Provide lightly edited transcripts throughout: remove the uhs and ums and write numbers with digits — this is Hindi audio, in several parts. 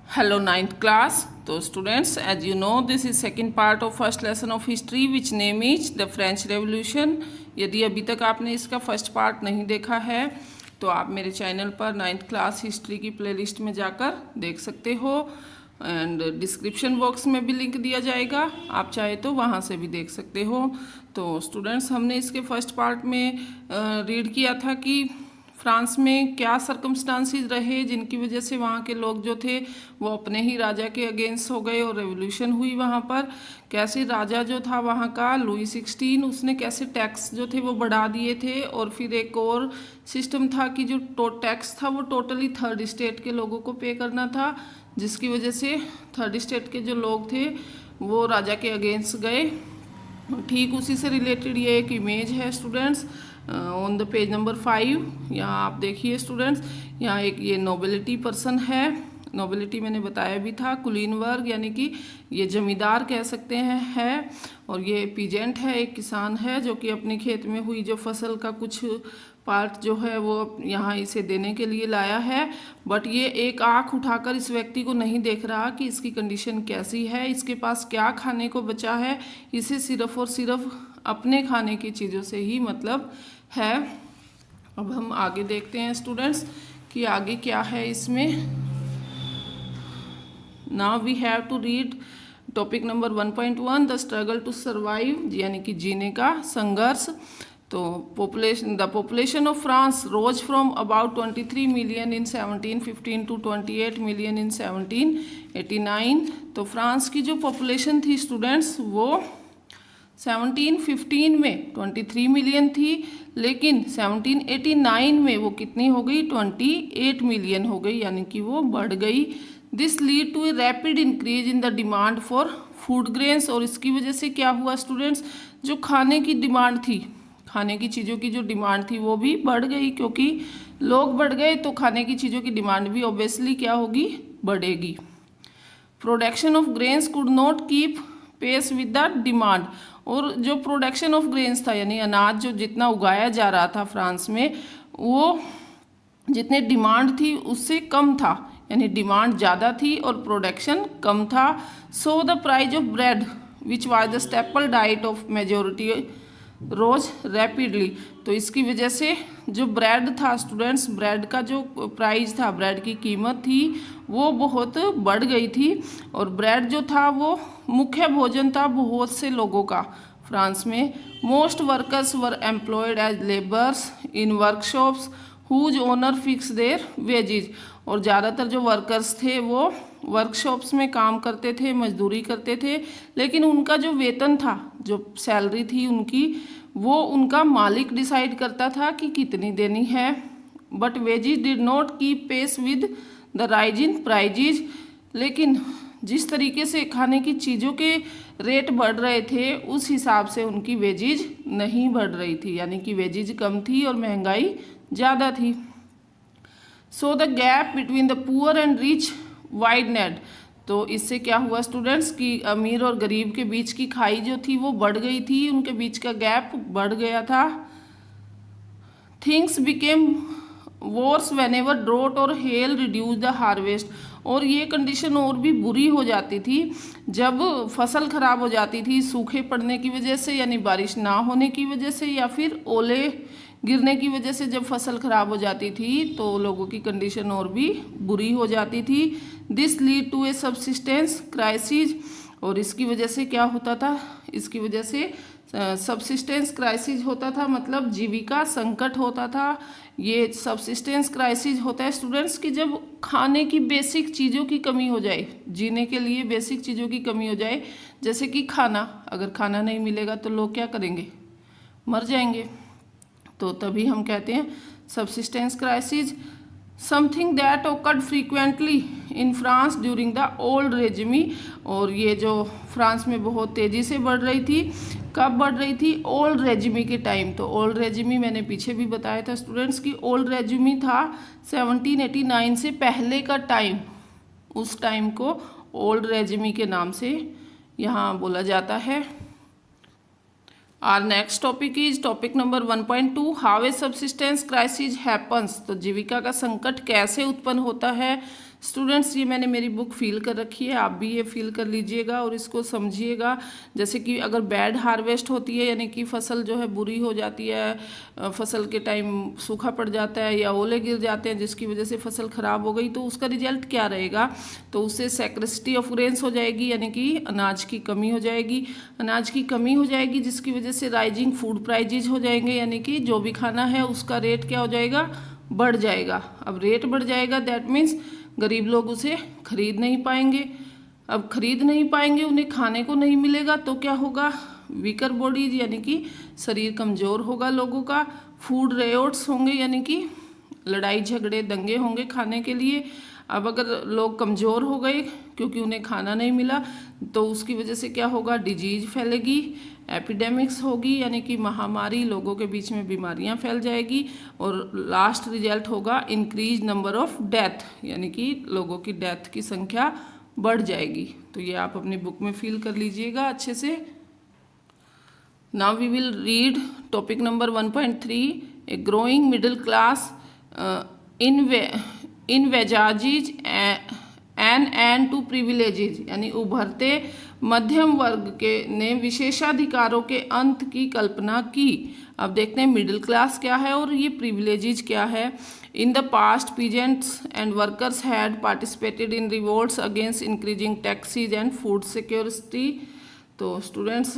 Hello ninth class. So students, as you know, this is second part of first lesson of history which name is the French Revolution. यदि अभी तक आपने इसका फर्स्ट पार्ट नहीं देखा है तो आप मेरे चैनल पर नाइन्थ क्लास हिस्ट्री की प्लेलिस्ट में जाकर देख सकते हो एंड डिस्क्रिप्शन बॉक्स में भी लिंक दिया जाएगा, आप चाहे तो वहाँ से भी देख सकते हो। तो स्टूडेंट्स, हमने इसके फर्स्ट पार्ट में रीड किया था कि फ्रांस में क्या सर्कमस्टांसिस रहे जिनकी वजह से वहाँ के लोग जो थे वो अपने ही राजा के अगेंस्ट हो गए और रेवोल्यूशन हुई वहाँ पर। कैसे राजा जो था वहाँ का लुई 16, उसने कैसे टैक्स जो थे वो बढ़ा दिए थे, और फिर एक और सिस्टम था कि जो टैक्स था वो टोटली थर्ड स्टेट के लोगों को पे करना था, जिसकी वजह से थर्ड स्टेट के जो लोग थे वो राजा के अगेंस्ट गए। ठीक उसी से रिलेटेड ये एक इमेज है students on the page number 5। यहाँ आप देखिए स्टूडेंट्स, यहाँ एक ये नोबिलिटी पर्सन है। नोबिलिटी मैंने बताया भी था, कुलीन वर्ग यानी कि ये जमींदार कह सकते हैं है। और ये पीजेंट है, एक किसान है जो कि अपने खेत में हुई जो फसल का कुछ पार्ट जो है वो यहाँ इसे देने के लिए लाया है। बट ये एक आँख उठाकर इस व्यक्ति को नहीं देख रहा कि इसकी कंडीशन कैसी है, इसके पास क्या खाने को बचा है। इसे सिर्फ और सिर्फ अपने खाने की चीज़ों से ही मतलब है। अब हम आगे देखते हैं स्टूडेंट्स कि आगे क्या है इसमें। Now we have to read topic number 1.1 the struggle to survive, यानी कि जीने का संघर्ष। तो the population of France rose from about 23 million in 1715 to 28 million in 1789। तो फ्रांस की जो पॉपुलेशन थी स्टूडेंट्स वो 1715 में 23 मिलियन थी, लेकिन 1789 में वो कितनी हो गई, 28 मिलियन हो गई, यानी कि वो बढ़ गई। This lead to a rapid increase in the demand for food grains. और इसकी वजह से क्या हुआ स्टूडेंट्स, जो खाने की डिमांड थी, खाने की चीज़ों की जो डिमांड थी वो भी बढ़ गई, क्योंकि लोग बढ़ गए तो खाने की चीज़ों की डिमांड भी ऑब्वियसली क्या होगी, बढ़ेगी। Production of grains could not keep pace with the demand. और जो प्रोडक्शन ऑफ ग्रेन्स था यानी अनाज जो जितना उगाया जा रहा था फ्रांस में, वो जितने डिमांड थी उससे कम था, यानी डिमांड ज़्यादा थी और प्रोडक्शन कम था। So the price of bread which was the staple diet of majority rose rapidly. तो इसकी वजह से जो ब्रेड था स्टूडेंट्स, ब्रेड का जो प्राइस था, ब्रेड की कीमत थी वो बहुत बढ़ गई थी। और ब्रेड जो था वो मुख्य भोजन था बहुत से लोगों का फ्रांस में। Most workers were employed as labours in workshops whose owner fix their wages. और ज़्यादातर जो वर्कर्स थे वो वर्कशॉप्स में काम करते थे, मजदूरी करते थे, लेकिन उनका जो वेतन था, जो सैलरी थी उनकी, वो उनका मालिक डिसाइड करता था कि कितनी देनी है। But wages did not keep pace with the rise in prices. लेकिन जिस तरीके से खाने की चीज़ों के रेट बढ़ रहे थे उस हिसाब से उनकी वेजेज नहीं बढ़ रही थी, यानी कि वेजेज कम थी और महंगाई ज़्यादा थी। So the gap between the poor and rich widened. तो इससे क्या हुआ स्टूडेंट्स कि अमीर और गरीब के बीच की खाई जो थी वो बढ़ गई थी, उनके बीच का गैप बढ़ गया था। Things became worse whenever drought और हेल रिड्यूस द हार्वेस्ट। और ये कंडीशन और भी बुरी हो जाती थी जब फसल खराब हो जाती थी सूखे पड़ने की वजह से, यानी बारिश ना होने की वजह से, या फिर ओले गिरने की वजह से जब फसल खराब हो जाती थी तो लोगों की कंडीशन और भी बुरी हो जाती थी। This lead to a subsistence crisis. और इसकी वजह से क्या होता था, इसकी वजह से सबसिस्टेंस क्राइसिस होता था, मतलब जीविका संकट होता था। ये सबसिस्टेंस क्राइसिस होता है स्टूडेंट्स कि जब खाने की बेसिक चीज़ों की कमी हो जाए, जीने के लिए बेसिक चीज़ों की कमी हो जाए, जैसे कि खाना, अगर खाना नहीं मिलेगा तो लोग क्या करेंगे, मर जाएंगे। तो तभी हम कहते हैं subsistence crisis. Something that occurred frequently in France during the old regime. और ये जो फ्रांस में बहुत तेज़ी से बढ़ रही थी, कब बढ़ रही थी, ओल्ड रेजिमी के टाइम। तो ओल्ड रेजिमी मैंने पीछे भी बताया था स्टूडेंट्स की ओल्ड रेजिमी था 1789 से पहले का टाइम, उस टाइम को ओल्ड रेजिमी के नाम से यहाँ बोला जाता है। Our next topic is topic number 1.2 how a subsistence crisis happens. तो जीविका का संकट कैसे उत्पन्न होता है स्टूडेंट्स, ये मैंने मेरी बुक फिल कर रखी है, आप भी ये फिल कर लीजिएगा और इसको समझिएगा। जैसे कि अगर बैड हार्वेस्ट होती है, यानी कि फसल जो है बुरी हो जाती है, फसल के टाइम सूखा पड़ जाता है या ओले गिर जाते हैं जिसकी वजह से फसल ख़राब हो गई, तो उसका रिजल्ट क्या रहेगा? तो उससे स्कैर्सिटी ऑफ ग्रेन्स हो जाएगी, यानी कि अनाज की कमी हो जाएगी। अनाज की कमी हो जाएगी जिसकी वजह से राइजिंग फूड प्राइजेज हो जाएंगे, यानी कि जो भी खाना है उसका रेट क्या हो जाएगा? बढ़ जाएगा। अब रेट बढ़ जाएगा, दैट मीन्स गरीब लोग उसे खरीद नहीं पाएंगे। अब खरीद नहीं पाएंगे, उन्हें खाने को नहीं मिलेगा, तो क्या होगा? वीकर बॉडीज, यानी कि शरीर कमज़ोर होगा लोगों का। फूड रेयोट्स होंगे, यानी कि लड़ाई झगड़े दंगे होंगे खाने के लिए। अब अगर लोग कमज़ोर हो गए क्योंकि उन्हें खाना नहीं मिला, तो उसकी वजह से क्या होगा? डिजीज फैलेगी, एपिडेमिक्स होगी, यानी कि महामारी, लोगों के बीच में बीमारियां फैल जाएगी। और लास्ट रिजल्ट होगा इंक्रीज नंबर ऑफ डेथ, यानी कि लोगों की डेथ की संख्या बढ़ जाएगी। तो ये आप अपनी बुक में फिल कर लीजिएगा अच्छे से। Now we will read topic number 1.3, a growing middle class envisages an end to privileges, यानी उभरते मध्यम वर्ग के ने विशेषाधिकारों के अंत की कल्पना की। अब देखते हैं मिडिल क्लास क्या है और ये प्रिविलेजेज क्या है। In the past peasants and workers had participated in revolts against increasing taxes and food security. तो स्टूडेंट्स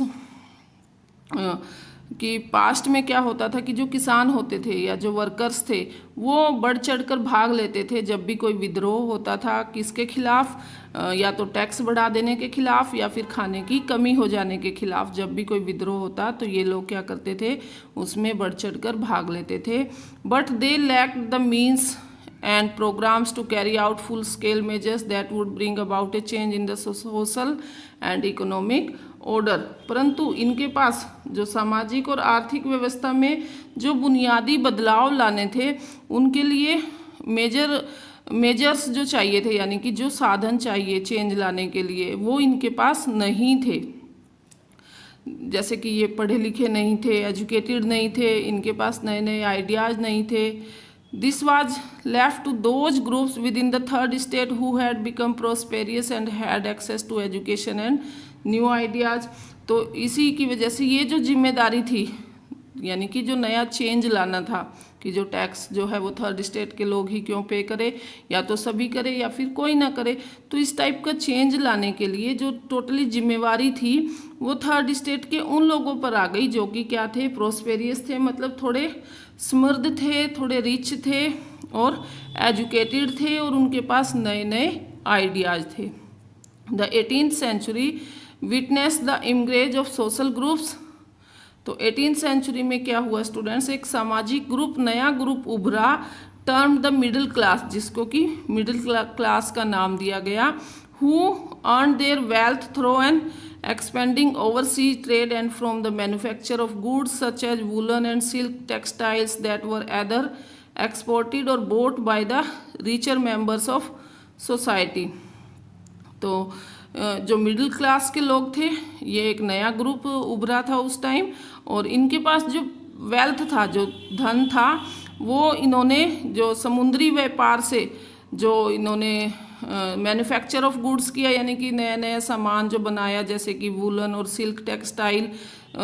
कि पास्ट में क्या होता था कि जो किसान होते थे या जो वर्कर्स थे वो बढ़ चढ़कर भाग लेते थे जब भी कोई विद्रोह होता था। किसके खिलाफ? या तो टैक्स बढ़ा देने के खिलाफ या फिर खाने की कमी हो जाने के खिलाफ। जब भी कोई विद्रोह होता तो ये लोग क्या करते थे? उसमें बढ़ चढ़कर भाग लेते थे। But they lacked the means and programs to carry out full scale measures that would bring about a change in the social and economic order। परंतु इनके पास जो सामाजिक और आर्थिक व्यवस्था में जो बुनियादी बदलाव लाने थे उनके लिए मेजर्स जो चाहिए थे, यानी कि जो साधन चाहिए चेंज लाने के लिए, वो इनके पास नहीं थे। जैसे कि ये पढ़े लिखे नहीं थे, एजुकेटेड नहीं थे, इनके पास नए नए आइडियाज़ नहीं थे। This was left to those groups within the third state who had become prosperous and had access to education and new ideas। तो इसी की वजह से ये जो जिम्मेदारी थी, यानी कि जो नया चेंज लाना था कि जो टैक्स जो है वो थर्ड स्टेट के लोग ही क्यों पे करे, या तो सभी करे या फिर कोई ना करे। तो इस टाइप का चेंज लाने के लिए जो टोटली जिम्मेवारी थी वो थर्ड स्टेट के उन लोगों पर आ गई जो कि क्या थे? प्रोस्पेरियस थे, मतलब थोड़े समृद्ध थे, थोड़े रिच थे और एजुकेटेड थे और उनके पास नए नए आइडियाज़ थे। The 18th century witness the इमग्रेज ऑफ सोशल ग्रुप्स। तो 18th सेंचुरी में क्या हुआ स्टूडेंट्स? एक सामाजिक ग्रुप, नया ग्रुप उभरा, टर्म द मिडिल क्लास, जिसको कि मिडिल क्लास का नाम दिया गया। Who earn there wealth through an expanding overseas trade and from the manufacture of goods such as woolen and silk textiles that were either exported or bought by the richer members of society। तो जो मिडिल क्लास के लोग थे ये एक नया ग्रुप उभरा था उस टाइम, और इनके पास जो वेल्थ था, जो धन था, वो इन्होंने जो समुद्री व्यापार से जो इन्होंने मैन्युफैक्चर ऑफ गुड्स किया, यानी कि नया नया सामान जो बनाया, जैसे कि वूलन और सिल्क टेक्सटाइल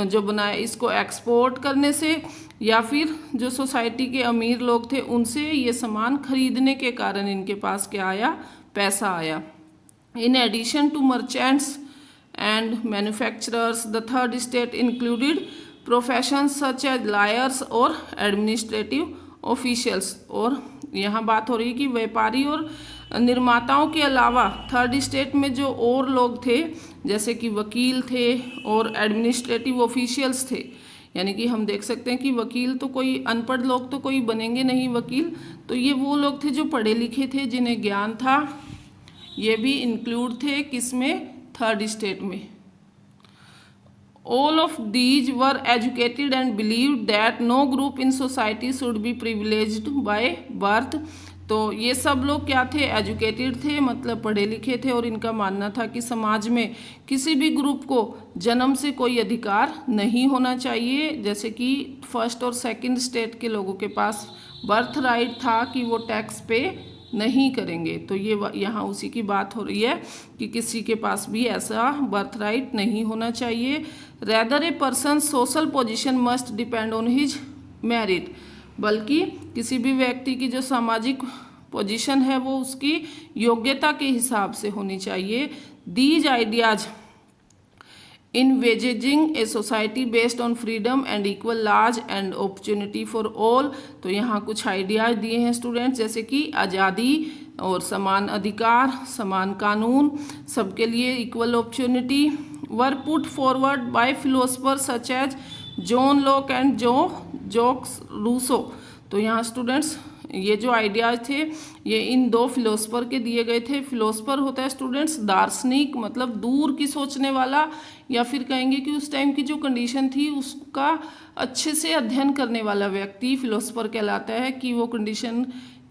जो बनाया, इसको एक्सपोर्ट करने से या फिर जो सोसाइटी के अमीर लोग थे उनसे ये सामान खरीदने के कारण इनके पास क्या आया? पैसा आया। In addition to merchants and manufacturers the third state included professions such as lawyers और एडमिनिस्ट्रेटिव ऑफिशियल्स। और यहाँ बात हो रही है कि व्यापारी और निर्माताओं के अलावा थर्ड स्टेट में जो और लोग थे, जैसे कि वकील थे और एडमिनिस्ट्रेटिव ऑफिशियल्स थे। यानी कि हम देख सकते हैं कि वकील तो कोई अनपढ़ लोग तो कोई बनेंगे नहीं वकील, तो ये वो लोग थे जो पढ़े लिखे थे, जिन्हें ज्ञान था। ये भी इंक्लूड थे किसमें? थर्ड स्टेट में। All of these were educated and believed that no group in society should be privileged by birth। तो ये सब लोग क्या थे? एजुकेटेड थे, मतलब पढ़े लिखे थे, और इनका मानना था कि समाज में किसी भी ग्रुप को जन्म से कोई अधिकार नहीं होना चाहिए। जैसे कि फर्स्ट और सेकंड स्टेट के लोगों के पास बर्थ राइट था कि वो टैक्स पे नहीं करेंगे। तो ये यहाँ उसी की बात हो रही है कि किसी के पास भी ऐसा बर्थ राइट नहीं होना चाहिए। Rather a person social position must depend on his merit, बल्कि किसी भी व्यक्ति की जो सामाजिक पोजीशन है वो उसकी योग्यता के हिसाब से होनी चाहिए। These ideas envisaging a society based on freedom and equal laws and opportunity for all। तो यहाँ कुछ आइडियाज दिए हैं स्टूडेंट्स, जैसे कि आज़ादी और समान अधिकार, समान कानून, सबके लिए equal opportunity were put forward by philosopher such as John Locke and Jacques Rousseau. तो यहाँ स्टूडेंट्स ये जो आइडियाज थे ये इन दो फिलोसफर के दिए गए थे। फिलोसफर होता है स्टूडेंट्स दार्शनिक, मतलब दूर की सोचने वाला, या फिर कहेंगे कि उस टाइम की जो कंडीशन थी उसका अच्छे से अध्ययन करने वाला व्यक्ति फिलोसफर कहलाता है, कि वो कंडीशन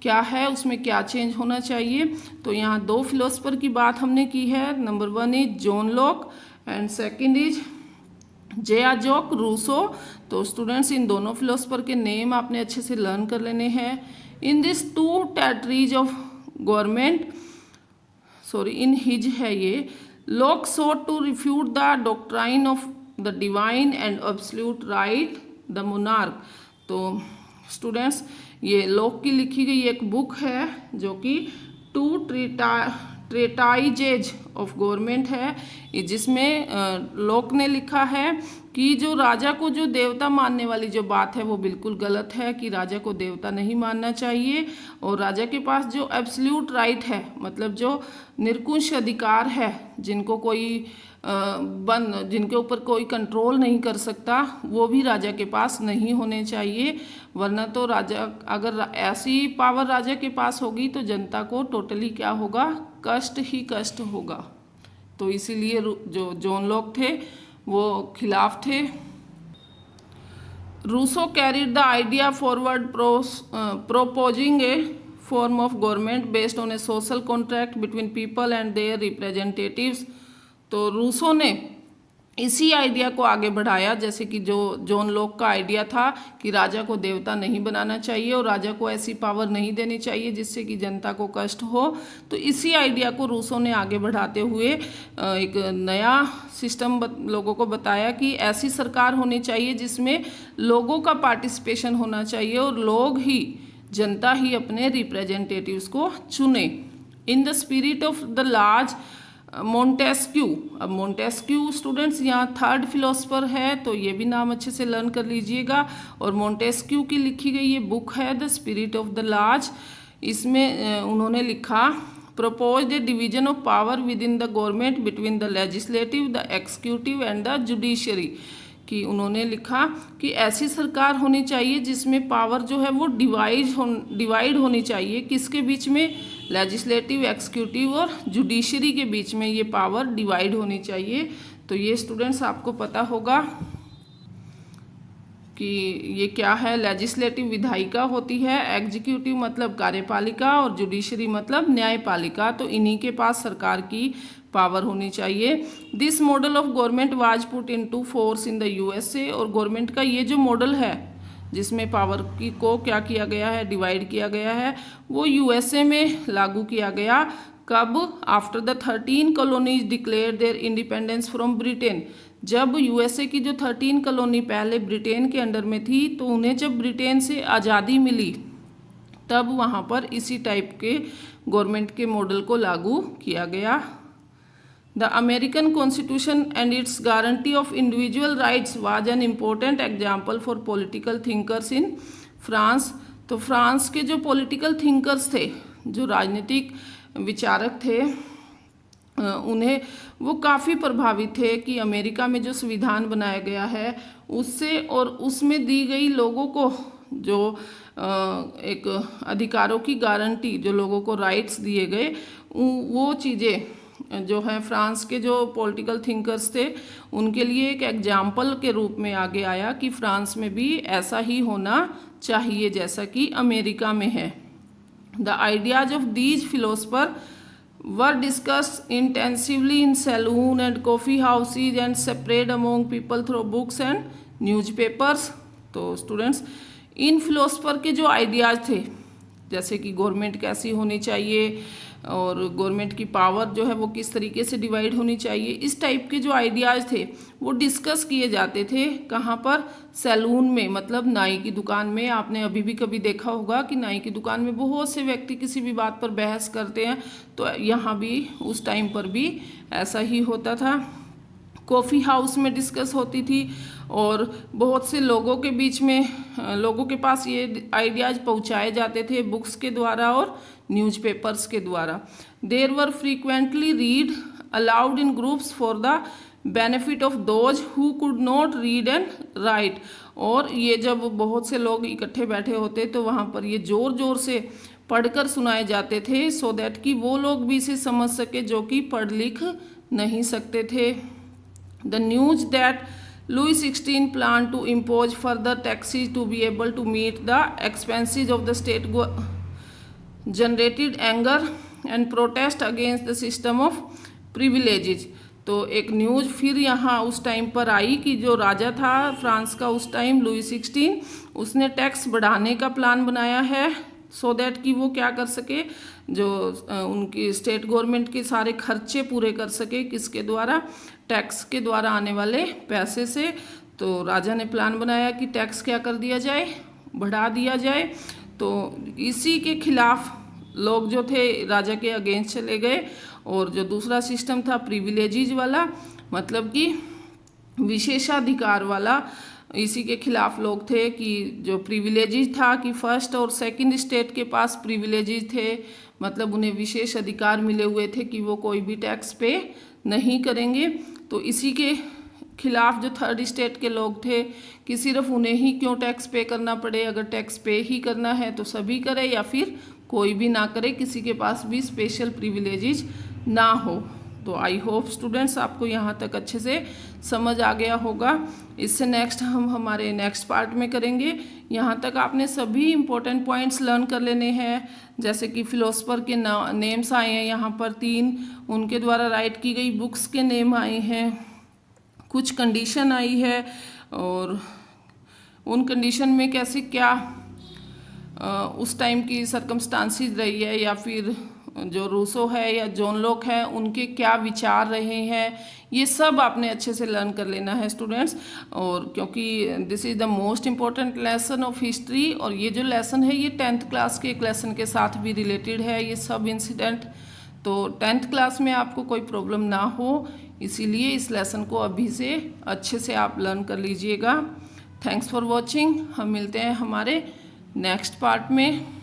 क्या है, उसमें क्या चेंज होना चाहिए। तो यहाँ दो फिलोसफर की बात हमने की है। Number 1 is John Locke and second is Jacques Rousseau. तो स्टूडेंट्स इन दोनों फिलोसफर के नेम आपने अच्छे से लर्न कर लेने हैं। In this two territories of government, sorry in his है ये, Locke sought to refute the doctrine of the divine and absolute right the monarch। तो स्टूडेंट्स ये लॉक की लिखी गई एक बुक है जो कि टू ट्रेटाइजेज ऑफ गवर्नमेंट है, जिसमें लॉक ने लिखा है कि जो राजा को जो देवता मानने वाली जो बात है वो बिल्कुल गलत है, कि राजा को देवता नहीं मानना चाहिए, और राजा के पास जो एब्सोल्यूट राइट है, मतलब जो निरंकुश अधिकार है, जिनको कोई जिनके ऊपर कोई कंट्रोल नहीं कर सकता, वो भी राजा के पास नहीं होने चाहिए। वरना तो राजा, अगर ऐसी पावर राजा के पास होगी तो जनता को टोटली क्या होगा, कष्ट ही कष्ट होगा। तो इसीलिए जो जॉन लॉक थे वो खिलाफ थे। Rousseau carried the idea forward proposing a form of government based on a social contract between people and their representatives। तो रूसो ने इसी आइडिया को आगे बढ़ाया, जैसे कि जो जॉन लॉक का आइडिया था कि राजा को देवता नहीं बनाना चाहिए और राजा को ऐसी पावर नहीं देनी चाहिए जिससे कि जनता को कष्ट हो। तो इसी आइडिया को रूसो ने आगे बढ़ाते हुए एक नया सिस्टम लोगों को बताया कि ऐसी सरकार होनी चाहिए जिसमें लोगों का पार्टिसिपेशन होना चाहिए और लोग ही, जनता ही अपने रिप्रेजेंटेटिव्स को चुने। In the spirit of the large Montesquieu. अब मोंटेस्क्यू स्टूडेंट्स यहाँ थर्ड फिलोसफर है, तो ये भी नाम अच्छे से लर्न कर लीजिएगा। और मोंटेस्क्यू की लिखी गई ये बुक है the spirit of the large. इसमें उन्होंने लिखा proposed a division of power within the government between the legislative, the executive and the judiciary। कि उन्होंने लिखा कि ऐसी सरकार होनी चाहिए जिसमें पावर जो है वो डिवाइड होनी चाहिए। किसके बीच में? लेजिस्लेटिव, एक्सिक्यूटिव और जुडिशरी के बीच में ये पावर डिवाइड होनी चाहिए। तो ये स्टूडेंट्स आपको पता होगा कि ये क्या है। लेजिस्लेटिव विधायिका होती है, एग्जीक्यूटिव मतलब कार्यपालिका और जुडिशरी मतलब न्यायपालिका। तो इन्हीं के पास सरकार की पावर होनी चाहिए। This model of government was put into force in the USA. और गवर्नमेंट का ये जो मॉडल है जिसमें पावर की को क्या किया गया है, डिवाइड किया गया है, वो यूएसए में लागू किया गया। कब? After the 13 colonies declare their independence from Britain. जब यूएसए की जो 13 कॉलोनी पहले ब्रिटेन के अंडर में थी, तो उन्हें जब ब्रिटेन से आज़ादी मिली तब वहाँ पर इसी टाइप के गवर्नमेंट के मॉडल को लागू किया गया। The American constitution and it's guarantee of individual rights was an important example for political thinkers in France. तो फ्रांस के जो पॉलिटिकल थिंकर्स थे, जो राजनीतिक विचारक थे, उन्हें वो काफ़ी प्रभावित थे कि अमेरिका में जो संविधान बनाया गया है उससे, और उसमें दी गई लोगों को जो एक अधिकारों की गारंटी, जो लोगों को राइट्स दिए गए, वो चीज़ें जो है फ्रांस के जो पॉलिटिकल थिंकर्स थे उनके लिए एक एग्जाम्पल के रूप में आगे आया कि फ्रांस में भी ऐसा ही होना चाहिए जैसा कि अमेरिका में है। The ideas of these philosopher were discussed intensively in saloon and coffee houses and spread among people through books and newspapers। तो स्टूडेंट्स इन फिलोसफर के जो आइडियाज थे जैसे कि गवर्नमेंट कैसी होनी चाहिए और गवर्नमेंट की पावर जो है वो किस तरीके से डिवाइड होनी चाहिए, इस टाइप के जो आइडियाज़ थे वो डिस्कस किए जाते थे। कहाँ पर? सैलून में, मतलब नाई की दुकान में। आपने अभी भी कभी देखा होगा कि नाई की दुकान में बहुत से व्यक्ति किसी भी बात पर बहस करते हैं, तो यहाँ भी उस टाइम पर भी ऐसा ही होता था। कॉफ़ी हाउस में डिस्कस होती थी और बहुत से लोगों के बीच में, लोगों के पास ये आइडियाज़ पहुंचाए जाते थे बुक्स के द्वारा और न्यूज़पेपर्स के द्वारा। There were frequently read aloud in groups for the benefit of those who could not read and write. और ये जब बहुत से लोग इकट्ठे बैठे होते तो वहाँ पर ये ज़ोर ज़ोर से पढ़कर सुनाए जाते थे, सो दैट कि वो लोग भी इसे समझ सके जो कि पढ़ लिख नहीं सकते थे। The news that Louis XVI planned to impose further taxes to be able to meet the expenses of the state generated anger and protest against the system of privileges। तो एक न्यूज़ फिर यहाँ उस टाइम पर आई कि जो राजा था फ्रांस का उस टाइम, लुई 16, उसने टैक्स बढ़ाने का प्लान बनाया है, सो दैट कि वो क्या कर सके, जो उनकी स्टेट गवर्नमेंट के सारे खर्चे पूरे कर सके, किसके द्वारा? टैक्स के द्वारा आने वाले पैसे से। तो राजा ने प्लान बनाया कि टैक्स क्या कर दिया जाए, बढ़ा दिया जाए। तो इसी के खिलाफ लोग जो थे राजा के अगेंस्ट चले गए। और जो दूसरा सिस्टम था प्रिविलेजेस वाला, मतलब कि विशेषाधिकार वाला, इसी के खिलाफ लोग थे कि जो प्रिविलेजेस था कि फर्स्ट और सेकंड स्टेट के पास प्रिविलेजेस थे, मतलब उन्हें विशेष अधिकार मिले हुए थे कि वो कोई भी टैक्स पे नहीं करेंगे। तो इसी के खिलाफ जो थर्ड स्टेट के लोग थे कि सिर्फ उन्हें ही क्यों टैक्स पे करना पड़े, अगर टैक्स पे ही करना है तो सभी करे या फिर कोई भी ना करे, किसी के पास भी स्पेशल प्रिविलेजेस ना हो। तो आई होप स्टूडेंट्स आपको यहाँ तक अच्छे से समझ आ गया होगा। इससे नेक्स्ट हम हमारे नेक्स्ट पार्ट में करेंगे। यहाँ तक आपने सभी इम्पोर्टेंट पॉइंट्स लर्न कर लेने हैं, जैसे कि फिलोसफर के नेम्स आए हैं यहाँ पर 3, उनके द्वारा राइट की गई बुक्स के नेम आए हैं, कुछ कंडीशन आई है और उन कंडीशन में कैसे क्या उस टाइम की सर्कमस्टांसिस रही है, या फिर जो रूसो है या जॉन लॉक है उनके क्या विचार रहे हैं, ये सब आपने अच्छे से लर्न कर लेना है स्टूडेंट्स। और क्योंकि this is the most important lesson of history, और ये जो लेसन है ये 10th क्लास के एक लेसन के साथ भी रिलेटेड है ये सब इंसिडेंट। तो 10th क्लास में आपको कोई प्रॉब्लम ना हो, इसीलिए इस लेसन को अभी से अच्छे से आप लर्न कर लीजिएगा। Thanks for watching. हम मिलते हैं हमारे नेक्स्ट पार्ट में।